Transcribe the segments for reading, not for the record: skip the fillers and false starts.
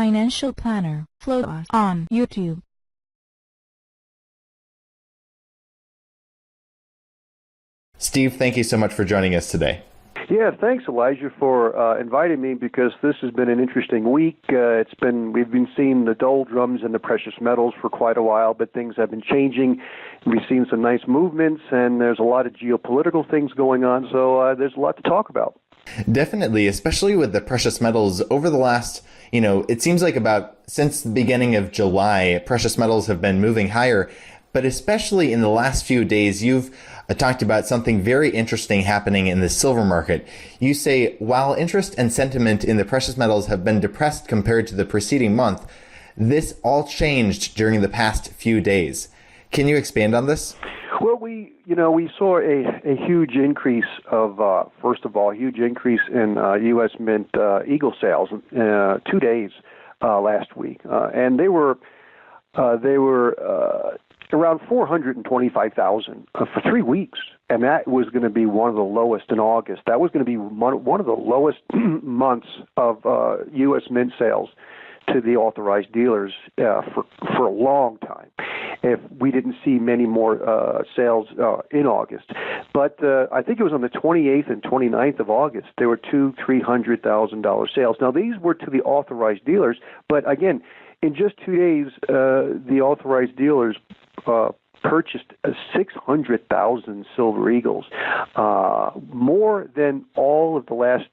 Financial Planner. Follow us on YouTube. Steve, thank you so much for joining us today. Yeah, thanks, Elijah, for inviting me, because this has been an interesting week. We've been seeing the doldrums in the precious metals for quite a while, but things have been changing. We've seen some nice movements, and there's a lot of geopolitical things going on, so there's a lot to talk about. Definitely, especially with the precious metals over the last, it seems like since the beginning of July, precious metals have been moving higher. But especially in the last few days, you've talked about something very interesting happening in the silver market. You say, while interest and sentiment in the precious metals have been depressed compared to the preceding month, this all changed during the past few days. Can you expand on this? Well, we saw a huge increase huge increase in U.S. Mint Eagle sales 2 days last week, and they were around 425,000 for 3 weeks, and that was going to be one of the lowest in August. That was going to be one of the lowest months of U.S. Mint sales to the authorized dealers for a long time, if we didn't see many more sales in August. But I think it was on the 28th and 29th of August, there were $200,000-$300,000 sales. Now, these were to the authorized dealers, but again, in just 2 days, the authorized dealers purchased 600,000 Silver Eagles, more than all of the last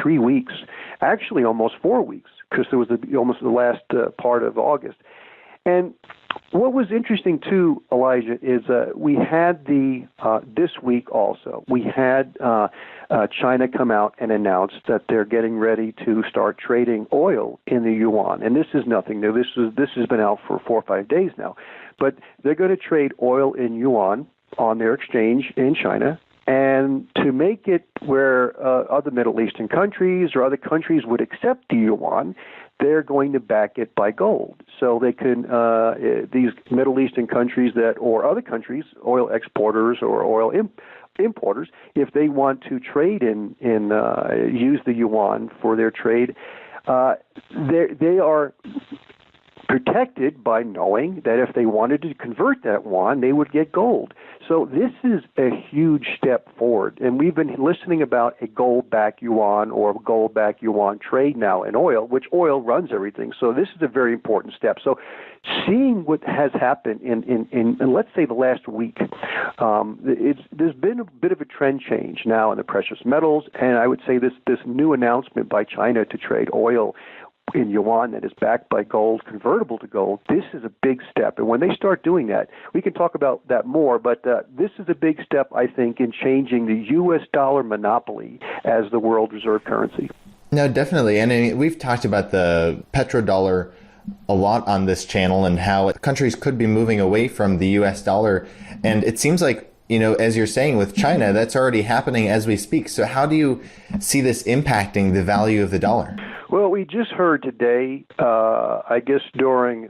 3 weeks, actually almost 4 weeks, because there was almost the last part of August. And what was interesting too, Elijah, is we had this week also, we had China come out and announce that they're getting ready to start trading oil in the Yuan. And this is nothing new. This has been out for 4 or 5 days now. But they're going to trade oil in Yuan on their exchange in China. And to make it where other Middle Eastern countries or other countries would accept the Yuan, they're going to back it by gold. So they can, these Middle Eastern countries or other countries, oil exporters or oil importers, if they want to trade use the Yuan for their trade, they are protected by knowing that if they wanted to convert that yuan, they would get gold. So this is a huge step forward. And we've been listening about a gold-backed yuan or gold-backed yuan trade now in oil, which oil runs everything. So this is a very important step. So seeing what has happened in let's say the last week, there's been a bit of a trend change now in the precious metals. And I would say this new announcement by China to trade oil in yuan that is backed by gold, convertible to gold, this is a big step. And when they start doing that, we can talk about that more, but this is a big step, I think, in changing the U.S. dollar monopoly as the world reserve currency. No, definitely. And I mean, we've talked about the petrodollar a lot on this channel and how countries could be moving away from the U.S. dollar. And it seems like, as you're saying with China, that's already happening as we speak. So how do you see this impacting the value of the dollar? Well, we just heard today, I guess during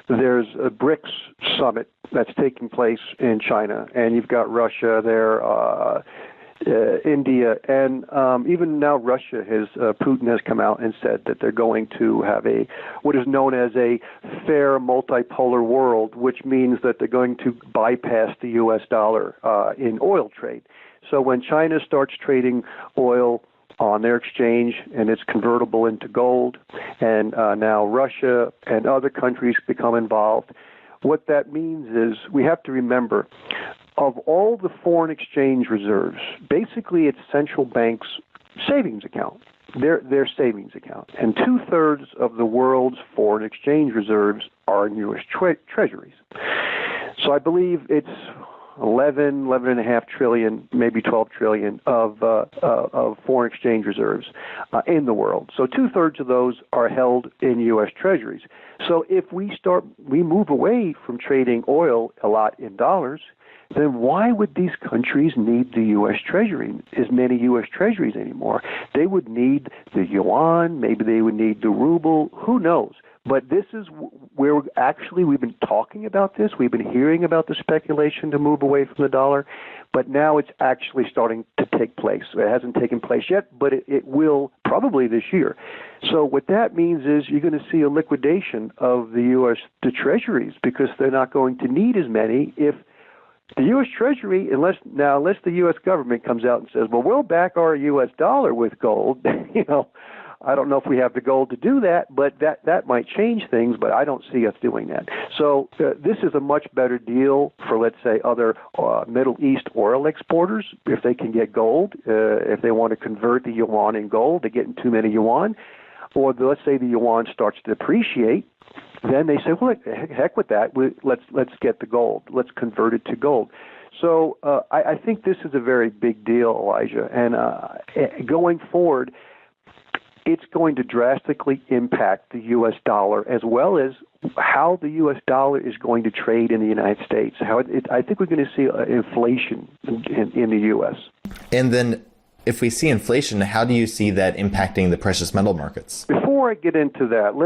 there's a BRICS summit that's taking place in China, and you've got Russia there, India, and even now Russia Putin has come out and said that they're going to have what is known as a fair multipolar world, which means that they're going to bypass the U.S. dollar in oil trade. So when China starts trading oil on their exchange and it's convertible into gold, and now Russia and other countries become involved, what that means is we have to remember, of all the foreign exchange reserves, basically it's central banks' savings account, their savings account. And 2/3 of the world's foreign exchange reserves are in U.S. Treasuries. So I believe it's 11.5 trillion, maybe 12 trillion of foreign exchange reserves in the world. So 2/3 of those are held in U.S. Treasuries. So if we move away from trading oil a lot in dollars, then why would these countries need the U.S. Treasury, as many U.S. Treasuries anymore? They would need the yuan, maybe they would need the ruble, who knows? But this is we've been talking about this. We've been hearing about the speculation to move away from the dollar, but now it's actually starting to take place. It hasn't taken place yet, but it will probably this year. So what that means is you're going to see a liquidation of the U.S. Treasuries because they're not going to need as many if the U.S. Treasury, unless the U.S. government comes out and says, well, we'll back our U.S. dollar with gold, I don't know if we have the gold to do that, but that might change things, but I don't see us doing that. So this is a much better deal for, let's say, other Middle East oil exporters, if they can get gold, if they want to convert the yuan in gold, they're getting too many yuan, or let's say the yuan starts to depreciate, then they say, well, heck with that, let's get the gold, let's convert it to gold. So I think this is a very big deal, Elijah, and going forward, it's going to drastically impact the U.S. dollar as well as how the U.S. dollar is going to trade in the United States. I think we're going to see inflation in the U.S. And then if we see inflation, how do you see that impacting the precious metal markets? Before I get into that,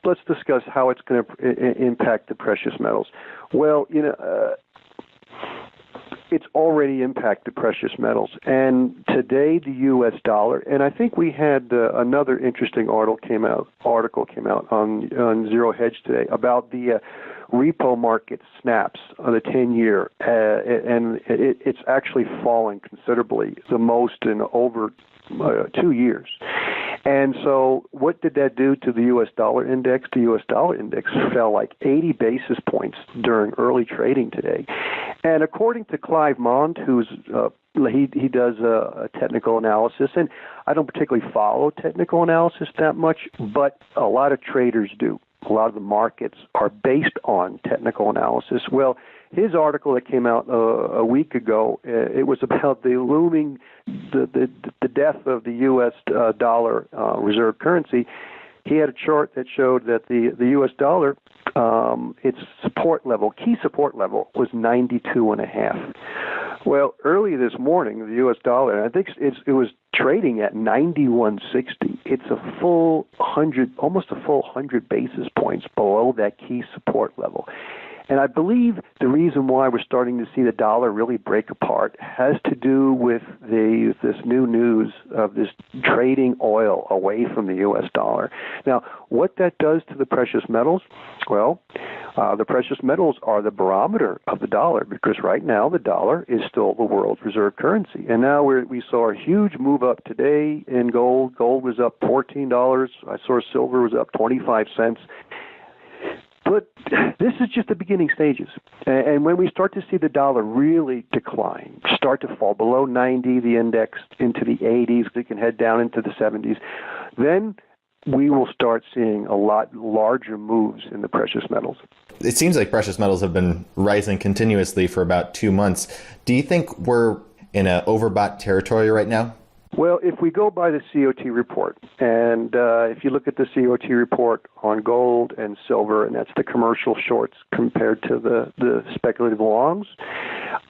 let's discuss how it's going to impact the precious metals. Well, it's already impacted precious metals. And today, the U.S. dollar, and I think we had another interesting article came out on Zero Hedge today about the repo market snaps on the 10-year, and it's actually falling considerably, the most in over 2 years. And so what did that do to the U.S. dollar index? The U.S. dollar index fell like 80 basis points during early trading today. And according to Clive Mond, who's he does a technical analysis, and I don't particularly follow technical analysis that much, but a lot of traders do. A lot of the markets are based on technical analysis. Well, his article that came out a week ago, it was about the looming, the death of the U.S. dollar reserve currency. He had a chart that showed that the U.S. dollar, its key support level was 92.5. Well, early this morning, the U.S. dollar, and I think it was trading at 91.60. It's almost a full 100 basis points below that key support level. And I believe the reason why we're starting to see the dollar really break apart has to do with this new news of this trading oil away from the U.S. dollar. Now, what that does to the precious metals? Well, the precious metals are the barometer of the dollar because right now the dollar is still the world's reserve currency. And now we saw a huge move up today in gold. Gold was up $14. I saw silver was up 25 cents. But this is just the beginning stages. And when we start to see the dollar really decline, start to fall below 90, the index into the 80s, it can head down into the 70s, then we will start seeing a lot larger moves in the precious metals. It seems like precious metals have been rising continuously for about 2 months. Do you think we're in an overbought territory right now? Well, if we go by the COT report, and if you look at the COT report on gold and silver, and that's the commercial shorts compared to the speculative longs,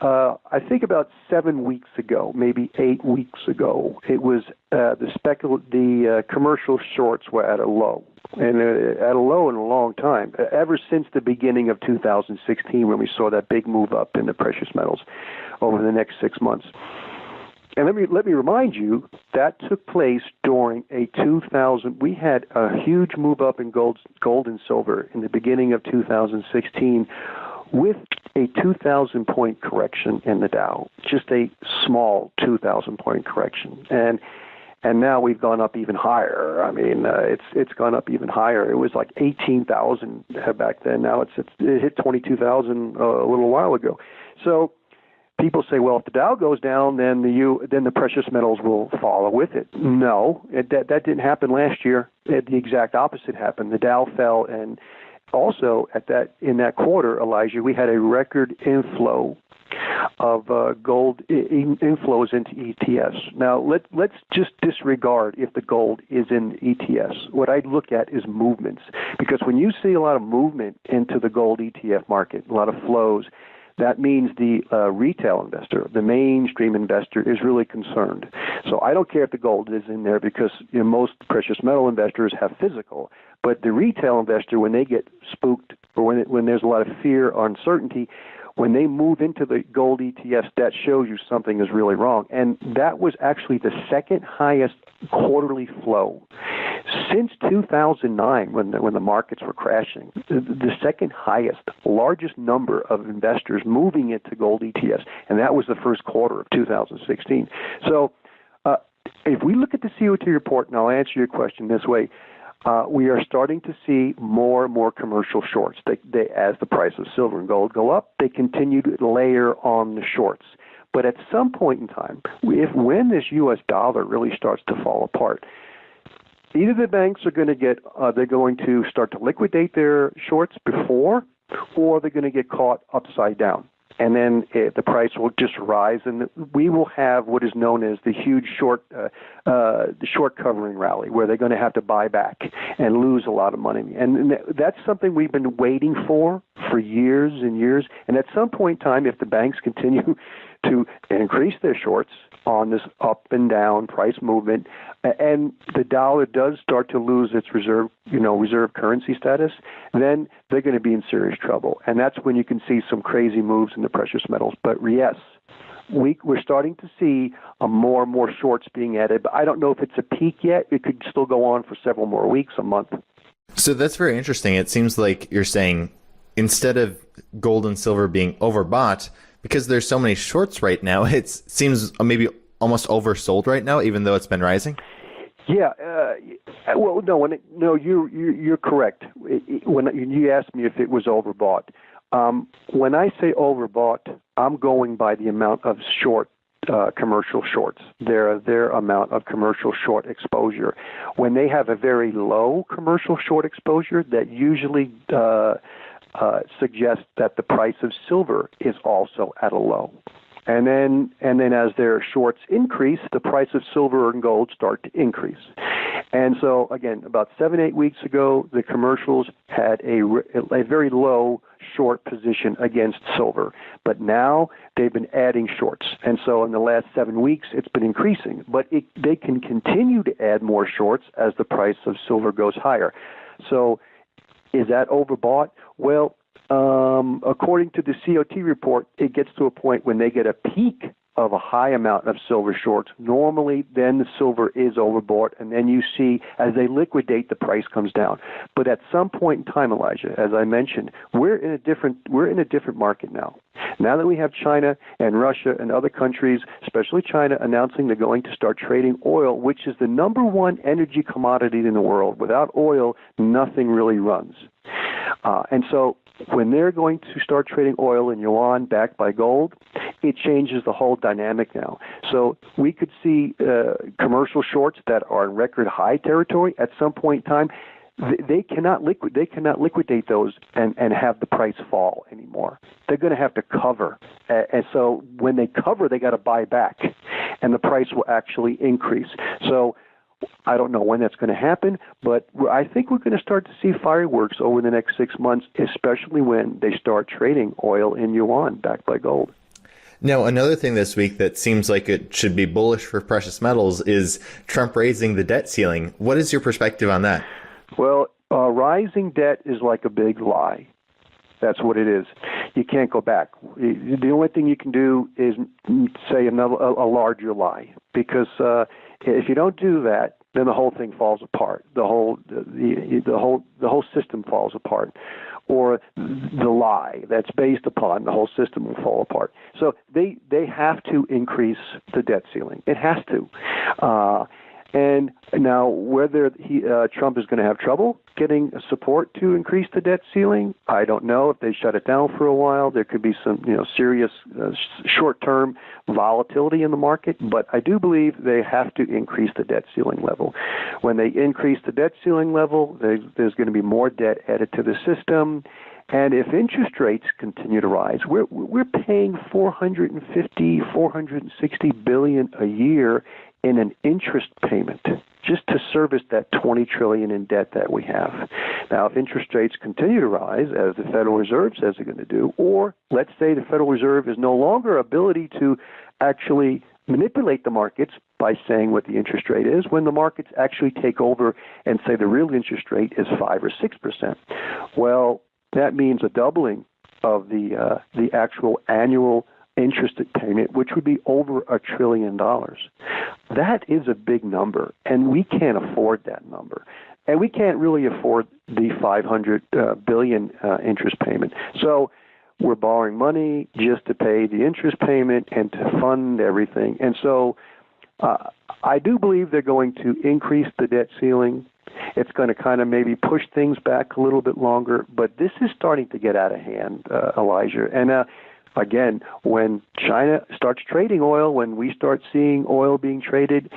I think about 7 weeks ago, maybe 8 weeks ago, it was the commercial shorts were at a low, and at a low in a long time, ever since the beginning of 2016 when we saw that big move up in the precious metals over the next 6 months. And let me remind you, that took place during we had a huge move up in gold and silver in the beginning of 2016 with a 2,000-point correction in the Dow, just a small 2,000-point correction. And now we've gone up even higher. I mean, it's gone up even higher. It was like 18,000 back then. Now it hit 22,000 a little while ago. So people say, well, if the Dow goes down, then the precious metals will follow with it. No, that didn't happen last year. The exact opposite happened. The Dow fell, and also in that quarter, Elijah, we had a record inflow of gold inflows into ETFs. Now, let's just disregard if the gold is in ETFs. What I look at is movements, because when you see a lot of movement into the gold ETF market, a lot of flows, that means the retail investor, the mainstream investor, is really concerned. So I don't care if the gold is in there because most precious metal investors have physical. But the retail investor, when they get spooked or when there's a lot of fear or uncertainty, when they move into the gold ETFs, that shows you something is really wrong. And that was actually the second highest quarterly flow since 2009 when the markets were crashing. The second highest, largest number of investors moving into gold ETFs, and that was the first quarter of 2016. So if we look at the COT report, and I'll answer your question this way, we are starting to see more and more commercial shorts. They, as the price of silver and gold go up, they continue to layer on the shorts. But at some point in time, when this U.S. dollar really starts to fall apart, either the banks are going to they're going to start to liquidate their shorts before, or they're going to get caught upside down. And then the price will just rise, and we will have what is known as the huge short covering rally, where they're going to have to buy back and lose a lot of money. And that's something we've been waiting for years and years. And at some point in time, if the banks continue to increase their shorts on this up and down price movement, and the dollar does start to lose its reserve currency status, then they're going to be in serious trouble. And that's when you can see some crazy moves in the precious metals. But yes, we're starting to see more and more shorts being added. But I don't know if it's a peak yet. It could still go on for several more weeks, a month. So that's very interesting. It seems like you're saying instead of gold and silver being overbought, because there's so many shorts right now, it seems maybe almost oversold right now, even though it's been rising. Yeah. Well, no. You're correct. When you asked me if it was overbought, when I say overbought, I'm going by the amount of commercial shorts. Their amount of commercial short exposure. When they have a very low commercial short exposure, that usually suggests that the price of silver is also at a low. And then as their shorts increase, the price of silver and gold start to increase. And so, again, about 7-8 weeks ago, the commercials had a very low short position against silver. But now they've been adding shorts. And so in the last 7 weeks, it's been increasing. But they can continue to add more shorts as the price of silver goes higher. So is that overbought? Well, according to the COT report, it gets to a point when they get a peak of a high amount of silver shorts. Normally, then the silver is overbought, and then you see as they liquidate, the price comes down. But at some point in time, Elijah, as I mentioned, we're in a different market now. Now that we have China and Russia and other countries, especially China, announcing they're going to start trading oil, which is the number one energy commodity in the world. Without oil, nothing really runs. And so when they're going to start trading oil in Yuan backed by gold, it changes the whole dynamic now. So we could see commercial shorts that are in record high territory at some point in time. They cannot liquidate those and have the price fall anymore. They're going to have to cover. And so when they cover, they got to buy back, and the price will actually increase. So I don't know when that's going to happen, but I think we're going to start to see fireworks over the next 6 months, especially when they start trading oil in Yuan backed by gold. Now, another thing this week that seems like it should be bullish for precious metals is Trump raising the debt ceiling. What is your perspective on that? Well, rising debt is like a big lie. That's what it is. You can't go back. The only thing you can do is say a larger lie, because if you don't do that, then the whole thing falls apart. The whole system falls apart, or the lie that's based upon the whole system will fall apart. So they have to increase the debt ceiling. It has to. And now, whether Trump is going to have trouble getting support to increase the debt ceiling, I don't know. If they shut it down for a while, there could be some serious short-term volatility in the market. But I do believe they have to increase the debt ceiling level. When they increase the debt ceiling level, there's going to be more debt added to the system. And if interest rates continue to rise, we're paying $460 billion a year in an interest payment just to service that $20 trillion in debt that we have. Now, if interest rates continue to rise, as the Federal Reserve says they're going to do, or let's say the Federal Reserve is no longer ability to actually manipulate the markets by saying what the interest rate is, when the markets actually take over and say the real interest rate is 5 or 6%. Well, that means a doubling of the actual annual interest payment, which would be over $1 trillion. That is a big number, and we can't afford that number. And we can't really afford the $500 billion interest payment. So we're borrowing money just to pay the interest payment and to fund everything. And so I do believe they're going to increase the debt ceiling. It's going to kind of maybe push things back a little bit longer. But this is starting to get out of hand, Elijah. And again, when China starts trading oil, when we start seeing oil being traded,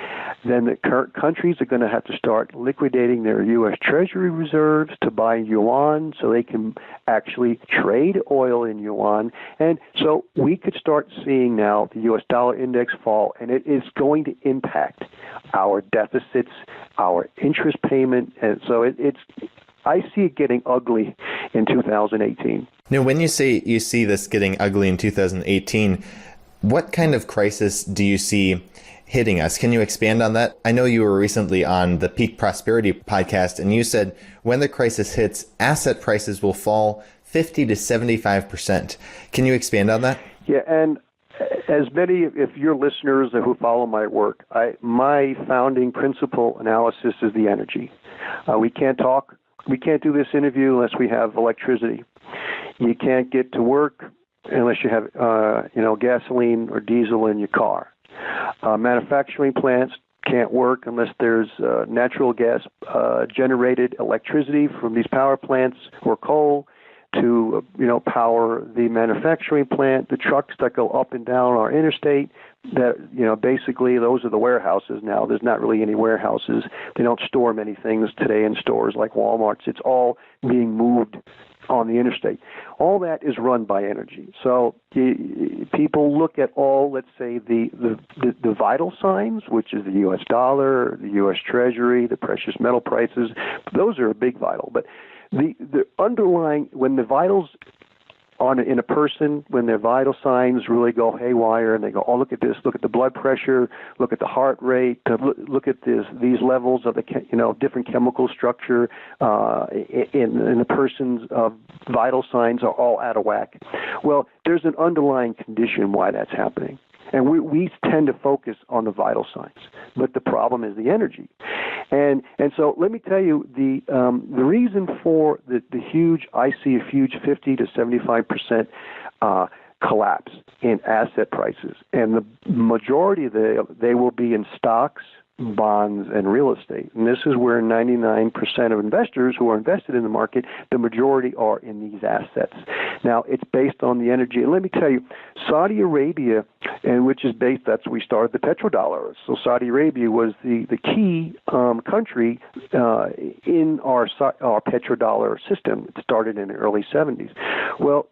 then the current countries are going to have to start liquidating their US Treasury reserves to buy Yuan so they can actually trade oil in Yuan. And so we could start seeing now the US dollar index fall, and it is going to impact our deficits, our interest payment. And so I see it getting ugly in 2018. Now, when you say you see this getting ugly in 2018, what kind of crisis do you see hitting us? Can you expand on that? I know you were recently on the Peak Prosperity podcast, and you said when the crisis hits, asset prices will fall 50 to 75%. Can you expand on that? Yeah, and as many of your listeners who follow my work, my founding principle analysis is the energy. We can't do this interview unless we have electricity. You can't get to work unless you have, gasoline or diesel in your car. Manufacturing plants can't work unless there's natural gas generated electricity from these power plants or coal to power the manufacturing plant, the trucks that go up and down our interstate. That basically those are the warehouses now. There's not really any warehouses. They don't store many things today in stores like Walmart's. It's all being moved on the interstate. All that is run by energy. So people look at all, let's say, the vital signs, which is the U.S. dollar, the U.S. Treasury, the precious metal prices. Those are a big vital. But the underlying, when the vitals in a person, when their vital signs really go haywire and they go, oh, look at this, look at the blood pressure, look at the heart rate, look at these levels of the different chemical structure in a person's vital signs are all out of whack. Well, there's an underlying condition why that's happening. And we tend to focus on the vital signs, but the problem is the energy. And so let me tell you, the reason for I see a huge 50 to 75% collapse in asset prices, and the majority of they will be in stocks, bonds, and real estate. And this is where 99% of investors who are invested in the market, the majority are in these assets. Now, it's based on the energy. And let me tell you, Saudi Arabia, which is based, we started the petrodollar. So Saudi Arabia was the key country in our petrodollar system. It started in the early 70s. Well,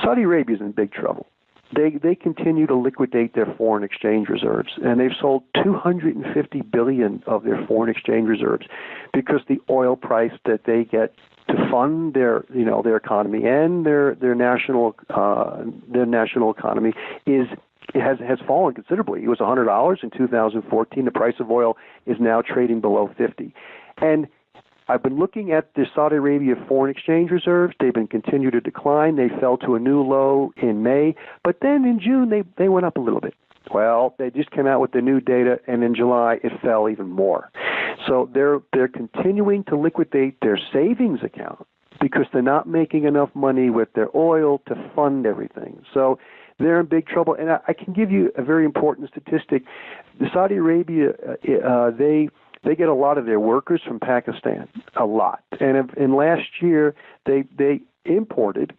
Saudi Arabia is in big trouble. They continue to liquidate their foreign exchange reserves, and they've sold $250 billion of their foreign exchange reserves because the oil price that they get to fund their economy and their national economy has fallen considerably. It was $100 in 2014. The price of oil is now trading below $50, and I've been looking at the Saudi Arabia foreign exchange reserves. They've been continued to decline. They fell to a new low in May, but then in June they went up a little bit. Well, they just came out with the new data, and in July it fell even more. So they're continuing to liquidate their savings account because they're not making enough money with their oil to fund everything. So they're in big trouble. And I can give you a very important statistic. The Saudi Arabia, they get a lot of their workers from Pakistan, a lot. And in last year, they imported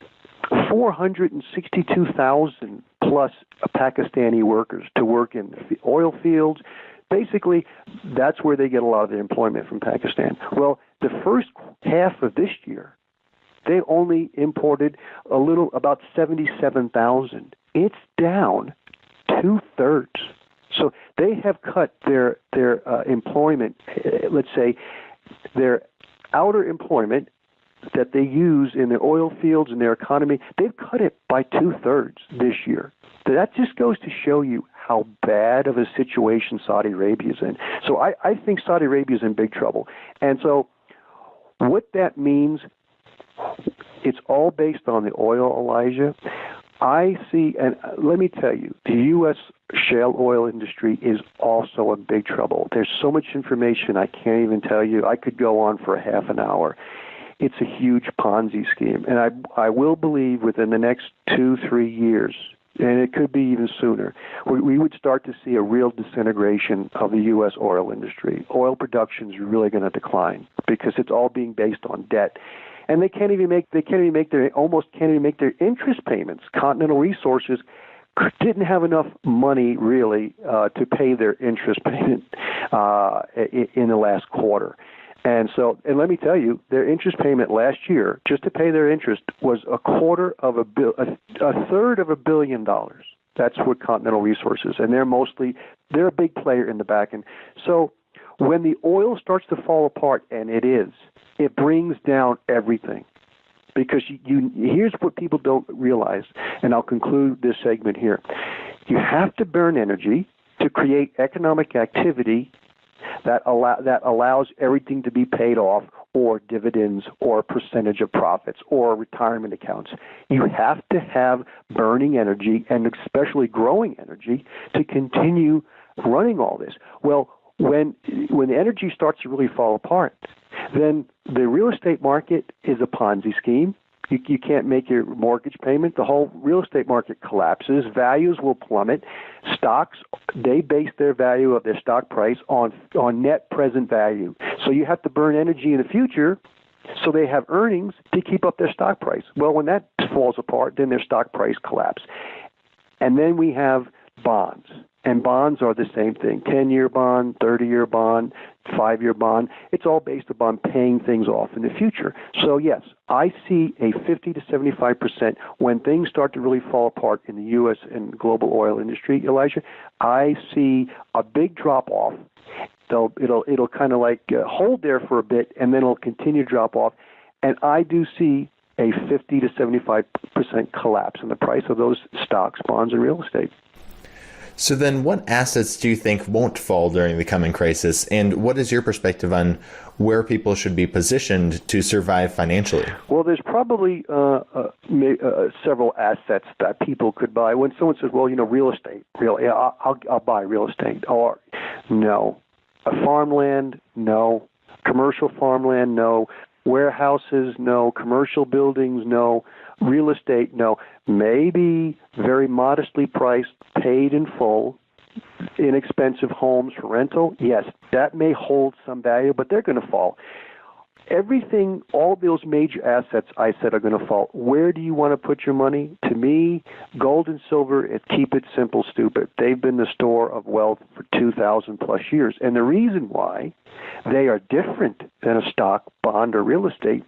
462,000 plus Pakistani workers to work in the oil fields. Basically, that's where they get a lot of their employment, from Pakistan. Well, the first half of this year, they only imported about 77,000. It's down 2/3. So they have cut their employment, let's say, their outer employment that they use in their oil fields and their economy. They've cut it by 2/3 this year. That just goes to show you how bad of a situation Saudi Arabia is in. So I think Saudi Arabia is in big trouble. And so what that means, it's all based on the oil, Elijah. I see, and let me tell you, the U.S. shale oil industry is also in big trouble. There's so much information I can't even tell you. I could go on for a half an hour. It's a huge Ponzi scheme. And I will believe within the next 2-3 years, and it could be even sooner, we would start to see a real disintegration of the U.S. oil industry. Oil production is really going to decline because it's all being based on debt. And they can't even make their interest payments. Continental Resources didn't have enough money really to pay their interest payment in the last quarter. And let me tell you, their interest payment last year, just to pay their interest, was a third of $1 billion. That's what Continental Resources, and they're a big player in the back end. So when the oil starts to fall apart, and it brings down everything. Because here's what people don't realize, and I'll conclude this segment here. You have to burn energy to create economic activity that allows everything to be paid off, or dividends, or percentage of profits, or retirement accounts. You have to have burning energy, and especially growing energy, to continue running all this. Well, when the energy starts to really fall apart, then the real estate market is a Ponzi scheme. You can't make your mortgage payment. The whole real estate market collapses. Values will plummet. Stocks, they base their value of their stock price on net present value. So you have to burn energy in the future so they have earnings to keep up their stock price. Well, when that falls apart, then their stock price collapses. And then we have bonds. And bonds are the same thing, 10-year bond, 30-year bond, 5-year bond. It's all based upon paying things off in the future. So, yes, I see a 50 to 75% when things start to really fall apart in the U.S. and global oil industry, Elijah. I see a big drop-off. It'll kind of like hold there for a bit, and then it'll continue to drop off. And I do see a 50 to 75% collapse in the price of those stocks, bonds, and real estate. So then what assets do you think won't fall during the coming crisis? And what is your perspective on where people should be positioned to survive financially? Well, there's probably several assets that people could buy. When someone says, well, real estate, I'll buy real estate. Or no. Farmland, no. Commercial farmland, no. Warehouses, no. Commercial buildings, no. Real estate, no. Maybe very modestly priced, paid in full, inexpensive homes for rental. Yes, that may hold some value, but they're going to fall. Everything, all those major assets I said are going to fall. Where do you want to put your money? To me, gold and silver, keep it simple, stupid. They've been the store of wealth for 2,000 plus years. And the reason why they are different than a stock, bond, or real estate,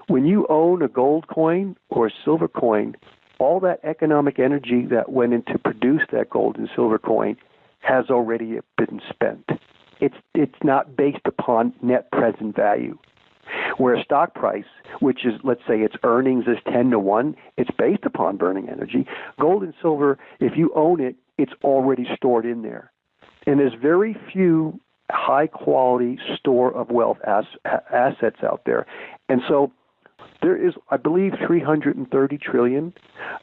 when you own a gold coin or a silver coin, all that economic energy that went into produce that gold and silver coin has already been spent. It's not based upon net present value. Where a stock price, which is, let's say its earnings is 10-1, it's based upon burning energy. Gold and silver, if you own it, it's already stored in there. And there's very few high-quality store of wealth assets out there. And so there is, I believe, 330 trillion,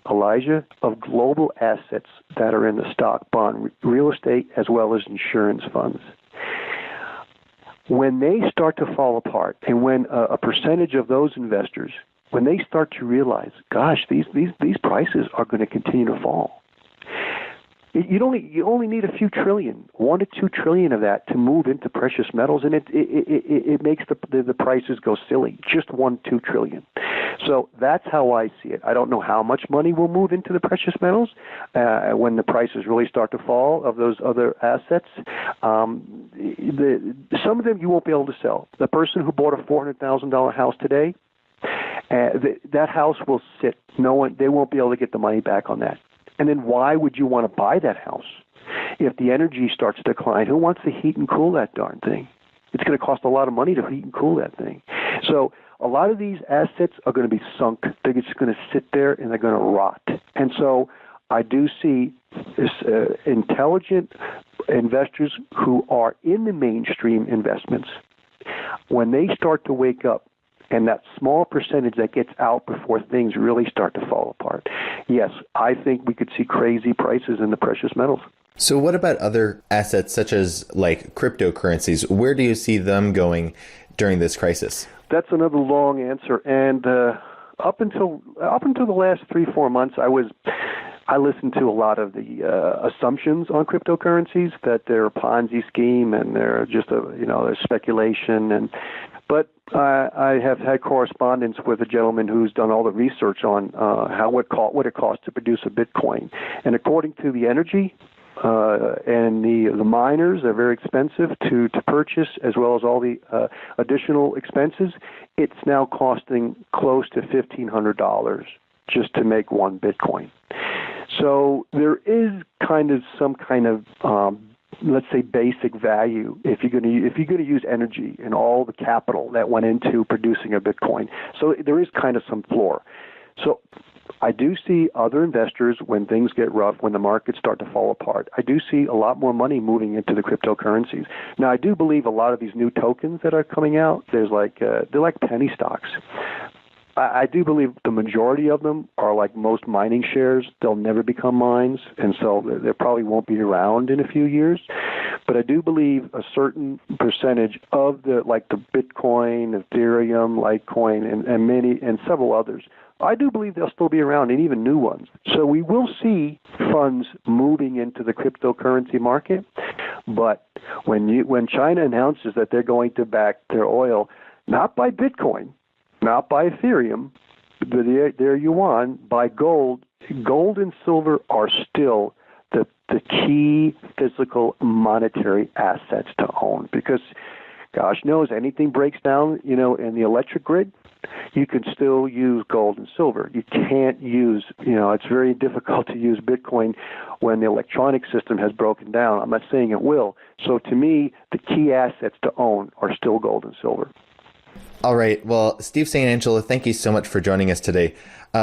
Elijah, of global assets that are in the stock, bond, real estate, as well as insurance funds. When they start to fall apart, and when a percentage of those investors, when they start to realize, gosh, these prices are going to continue to fall, you only need a few trillion, 1 to 2 trillion of that to move into precious metals, and it makes the prices go silly. Just 1-2 trillion. So that's how I see it. I don't know how much money will move into the precious metals when the prices really start to fall of those other assets. Some of them you won't be able to sell. The person who bought a $400,000 house today, that house will sit. They won't be able to get the money back on that. And then why would you want to buy that house? If the energy starts to decline, who wants to heat and cool that darn thing? It's going to cost a lot of money to heat and cool that thing. So a lot of these assets are going to be sunk. They're just going to sit there and they're going to rot. And so I do see this, intelligent investors who are in the mainstream investments, when they start to wake up, and that small percentage that gets out before things really start to fall apart, yes, I think we could see crazy prices in the precious metals. So what about other assets such as like cryptocurrencies? Where do you see them going during this crisis? That's another long answer. And up until the last 3-4 months, I listened to a lot of the assumptions on cryptocurrencies, that they're a Ponzi scheme and they're just there's speculation. But I have had correspondence with a gentleman who's done all the research on what it costs to produce a Bitcoin. And according to the energy and the miners, are very expensive to purchase, as well as all the additional expenses. It's now costing close to $1,500 just to make one Bitcoin. So there is some kind of let's say basic value if you're going to use energy and all the capital that went into producing a Bitcoin. So there is kind of some floor. So I do see other investors, when things get rough, when the markets start to fall apart, I do see a lot more money moving into the cryptocurrencies. Now, I do believe a lot of these new tokens that are coming out, they're like penny stocks. I do believe the majority of them are like most mining shares. They'll never become mines, and so they probably won't be around in a few years. But I do believe a certain percentage of the Bitcoin, Ethereum, Litecoin, and several others, I do believe they'll still be around, and even new ones. So we will see funds moving into the cryptocurrency market. But when China announces that they're going to back their oil, not by Bitcoin, not by Ethereum, but their Yuan, by gold and silver are still the key physical monetary assets to own. Because, gosh knows, anything breaks down, in the electric grid, you can still use gold and silver. You can't use, it's very difficult to use Bitcoin when the electronic system has broken down. I'm not saying it will. So to me, the key assets to own are still gold and silver. All right. Well, Steve St. Angelo, thank you so much for joining us today.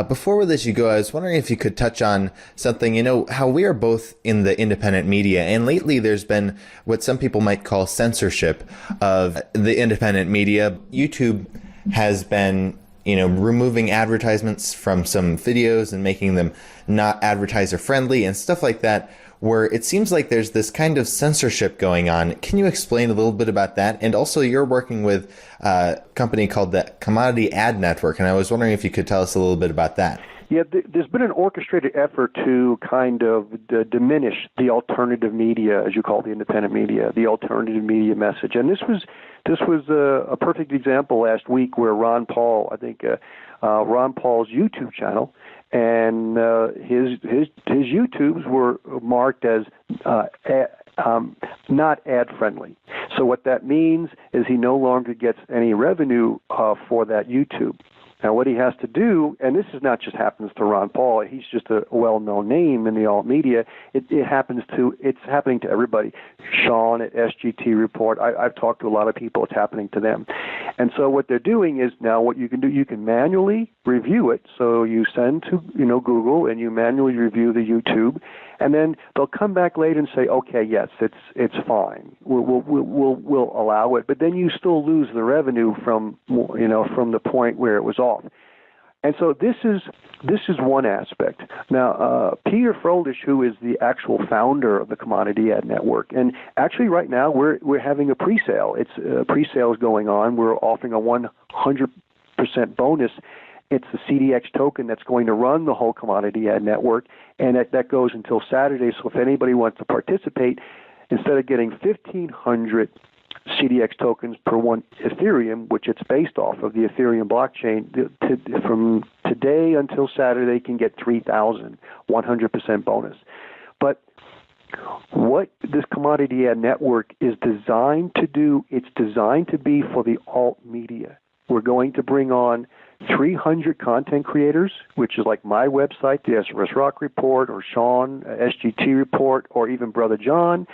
Before we let you go, I was wondering if you could touch on something, how we are both in the independent media. And lately there's been what some people might call censorship of the independent media. YouTube has been, removing advertisements from some videos and making them not advertiser friendly and stuff like that, where it seems like there's this kind of censorship going on. Can you explain a little bit about that? And also, you're working with a company called the Commodity Ad Network, and I was wondering if you could tell us a little bit about that. Yeah, there's been an orchestrated effort to kind of diminish the alternative media, as you call the independent media, the alternative media message. And this was a perfect example last week where Ron Paul's YouTube channel, and his YouTubes were marked as not ad friendly. So what that means is he no longer gets any revenue for that YouTube. Now, what he has to do, and this is not just happens to Ron Paul, he's just a well-known name in the alt media. It's happening to everybody. Sean at SGT Report, I've talked to a lot of people. It's happening to them. And so what they're doing is now what you can do, you can manually review it. So you send to Google and you manually review the YouTube, and then they'll come back later and say, okay, yes, it's fine. We'll allow it, but then you still lose the revenue from the point where it was off. And so this is one aspect. Now, Peter Froelich, who is the actual founder of the Commodity Ad Network, and actually right now we're having a pre-sale. It's pre-sale is going on. We're offering a 100% bonus. It's the CDX token that's going to run the whole Commodity Ad Network, and that goes until Saturday. So if anybody wants to participate, instead of getting 1,500 CDX tokens per one Ethereum, which it's based off of the Ethereum blockchain, from today until Saturday, they can get 3,000, 100% bonus. But what this Commodity Ad Network is designed to do, it's designed to be for the alt media. we're going to bring on 300 content creators, which is like my website, the SRS Rock Report, or Sean, SGT Report, or even Brother John.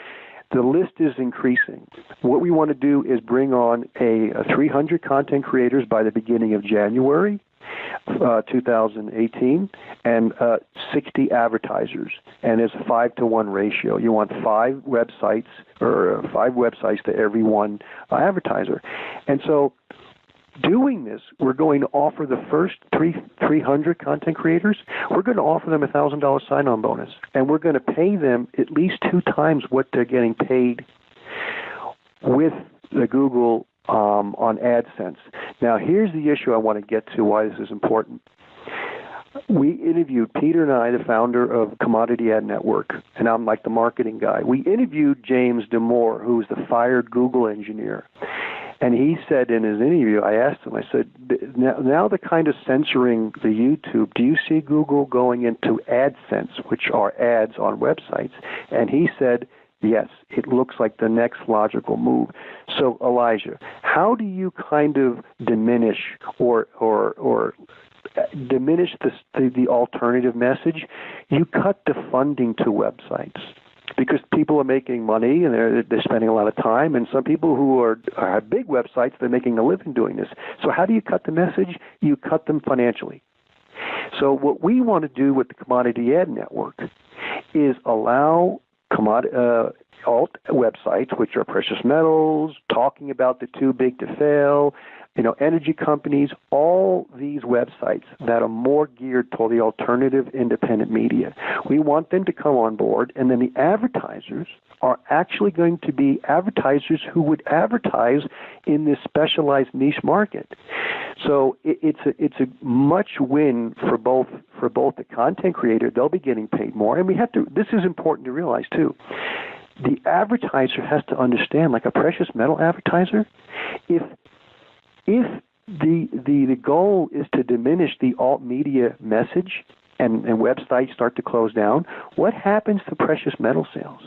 The list is increasing. What we want to do is bring on a 300 content creators by the beginning of January 2018, and 60 advertisers, and it's a 5-to-1 ratio. You want 5 websites to every one advertiser. And so doing this, we're going to offer the first 300 content creators, we're going to offer them a $1,000 sign-on bonus, and we're going to pay them at least 2 times what they're getting paid with the Google on AdSense. Now, here's the issue I want to get to, why this is important. We interviewed, Peter and I, the founder of Commodity Ad Network, and I'm like the marketing guy. We interviewed James Damore, who was the fired Google engineer. And he said in his interview, I asked him, I said, now the kind of censoring the YouTube, do you see Google going into AdSense, which are ads on websites? And he said, yes, it looks like the next logical move. So, Elijah, how do you kind of diminish or diminish the alternative message? You cut the funding to websites, because people are making money and they're spending a lot of time, and some people who have big websites, they're making a living doing this. So how do you cut the message? You cut them financially. So what we want to do with the Commodity Ad Network is allow alt websites, which are precious metals, talking about the too big to fail, energy companies, all these websites that are more geared toward the alternative independent media. We want them to come on board, and then the advertisers are actually going to be advertisers who would advertise in this specialized niche market. So it's a much win for both the content creator. They'll be getting paid more, and this is important to realize too. The advertiser has to understand, like a precious metal advertiser, if the goal is to diminish the alt media message and websites start to close down, what happens to precious metal sales?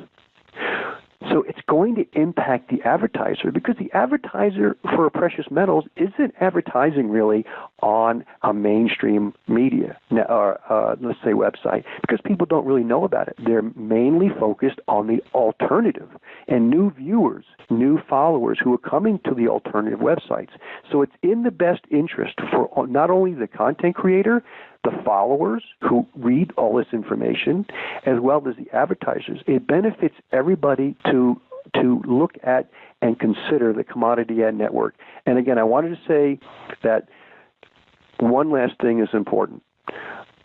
So it's going to impact the advertiser, because the advertiser for precious metals isn't advertising really on a mainstream media, or let's say website, because people don't really know about it. They're mainly focused on the alternative and new viewers, new followers who are coming to the alternative websites. So it's in the best interest for not only the content creator, the followers who read all this information, as well as the advertisers. It benefits everybody to look at and consider the Commodity Ad Network. And again, I wanted to say that one last thing is important.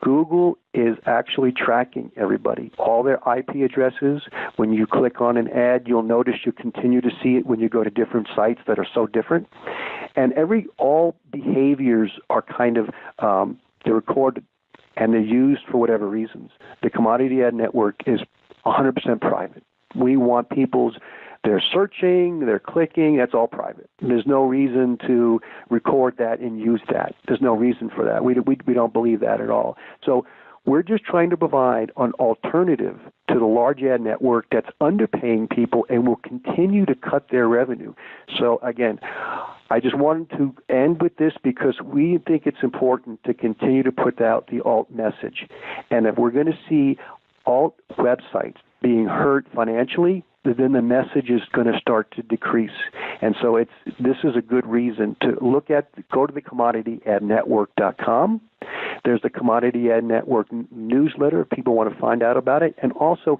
Google is actually tracking everybody, all their IP addresses. When you click on an ad, you'll notice you continue to see it when you go to different sites that are so different. And all behaviors are kind of they're recorded, and they're used for whatever reasons. The Commodity Ad Network is 100% private. We want they're searching, they're clicking, that's all private. There's no reason to record that and use that. There's no reason for that. We don't believe that at all. So we're just trying to provide an alternative to the large ad network that's underpaying people and will continue to cut their revenue. So again, I just wanted to end with this because we think it's important to continue to put out the alt message. And if we're going to see alt websites being hurt financially, then the message is going to start to decrease. And so this is a good reason to go to the commodityadnetwork.com. There's the Commodity Ad Network newsletter if people want to find out about it. And also,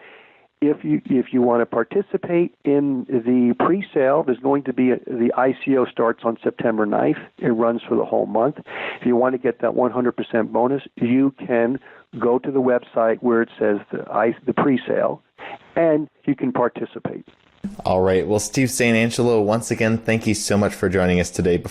if you want to participate in the pre-sale, there's going to be the ICO starts on September 9th. It runs for the whole month. If you want to get that 100% bonus, you can go to the website where it says the pre-sale, and you can participate. All right. Well, Steve St. Angelo, once again, thank you so much for joining us today.